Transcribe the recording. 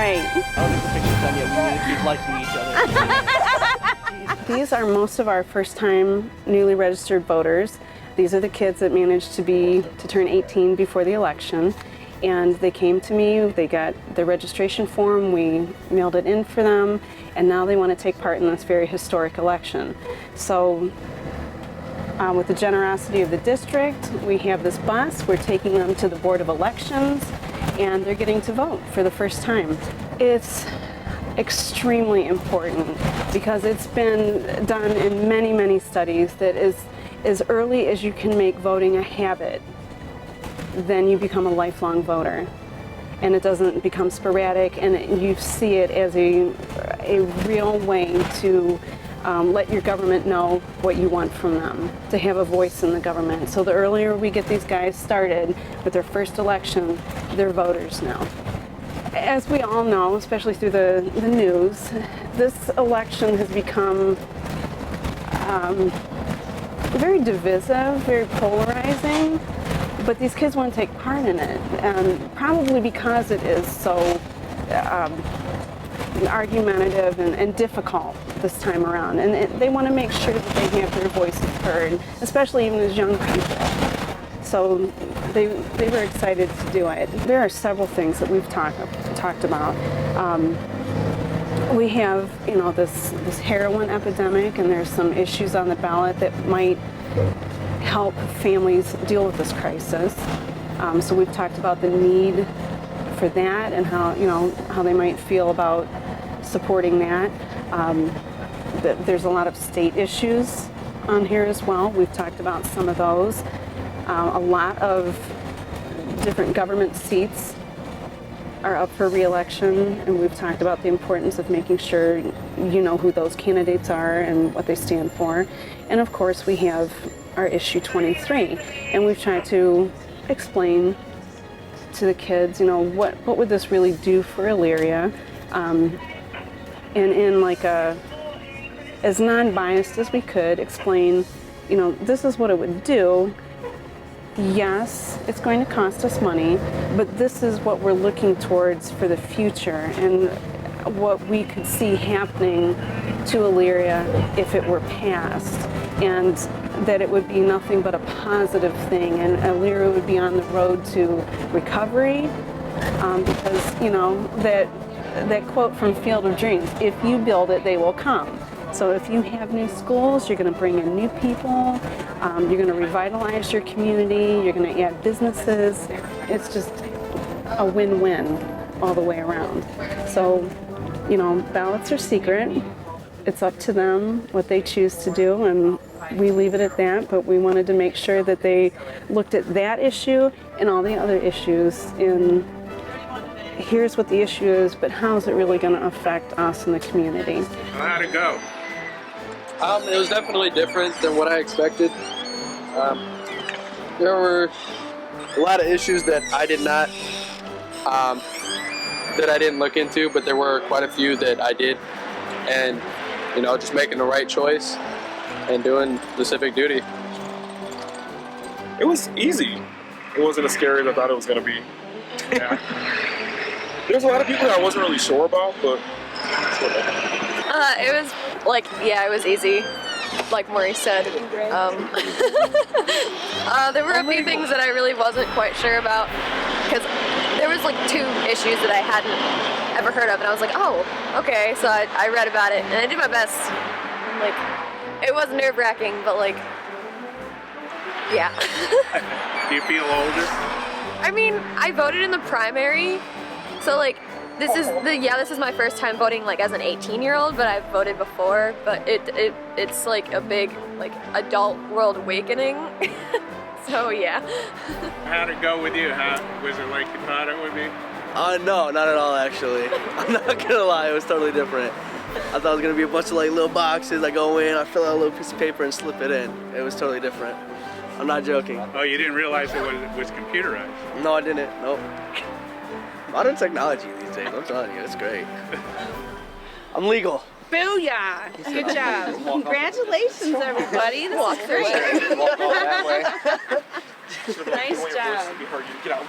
Right. I don't think the picture's done yet. We need to keep liking each other. These are most of our first-time newly registered voters. These are the kids that managed to turn 18 before the election. And they came to me, they got the registration form, we mailed it in for them, and now they want to take part in this very historic election. So with the generosity of the district, we have this bus, we're taking them to the Board of Elections, and they're getting to vote for the first time. It's extremely important because it's been done in many, many studies that as early as you can make voting a habit, then you become a lifelong voter. And it doesn't become sporadic, and you see it as a real way to let your government know what you want from them, to have a voice in the government. So the earlier we get these guys started with their first election, they're voters now. As we all know, especially through the news, this election has become very divisive, very polarizing. But these kids want to take part in it, probably because it is so argumentative and difficult this time around. And they want to make sure that they have their voices heard, especially even as young people. So they were excited to do it. There are several things that we've talked about. We have, this heroin epidemic, and there's some issues on the ballot that might help families deal with this crisis. So we've talked about the need for that and how they might feel about supporting that. There's a lot of state issues on here as well. We've talked about some of those. A lot of different government seats are up for re-election, and we've talked about the importance of making sure you know who those candidates are and what they stand for. And of course we have our issue 23, and we've tried to explain to the kids, what would this really do for Elyria, and in as non-biased as we could explain, this is what it would do. Yes, it's going to cost us money, but this is what we're looking towards for the future and what we could see happening to Elyria if it were passed, and that it would be nothing but a positive thing, and Elyria would be on the road to recovery, because that quote from Field of Dreams, if you build it, they will come. So if you have new schools, you're going to bring in new people, you're going to revitalize your community, you're going to add businesses. It's just a win-win all the way around. So, ballots are secret. It's up to them what they choose to do, and we leave it at that, but we wanted to make sure that they looked at that issue and all the other issues in here's what the issue is, but how is it really going to affect us in the community? How'd it go? It was definitely different than what I expected. There were a lot of issues that I didn't look into, but there were quite a few that I did, and just making the right choice and doing the civic duty. It was easy. It wasn't as scary as I thought it was going to be. Yeah. There's a lot of people that I wasn't really sure about, but it was it was easy, like Maurice said. There were a few things that I really wasn't quite sure about, because there was two issues that I hadn't ever heard of, and I was like, oh, okay, so I read about it, and I did my best. It was nerve-wracking, but yeah. Do you feel older? I mean, I voted in the primary, so this is my first time voting as an 18-year-old, but I've voted before, but it's a big adult world awakening. So yeah. How'd it go with you? Was it like you thought it would be? No, not at all actually. I'm not gonna lie, it was totally different. I thought it was gonna be a bunch of little boxes. I go in, I fill out a little piece of paper and slip it in. It was totally different. I'm not joking. Oh, you didn't realize it was computerized? No, I didn't. Nope. Modern technology these days, I'm telling you, it's great. I'm legal. Booyah! Good job. Congratulations, everybody. This is great. Walk all that way. Nice job. Get out.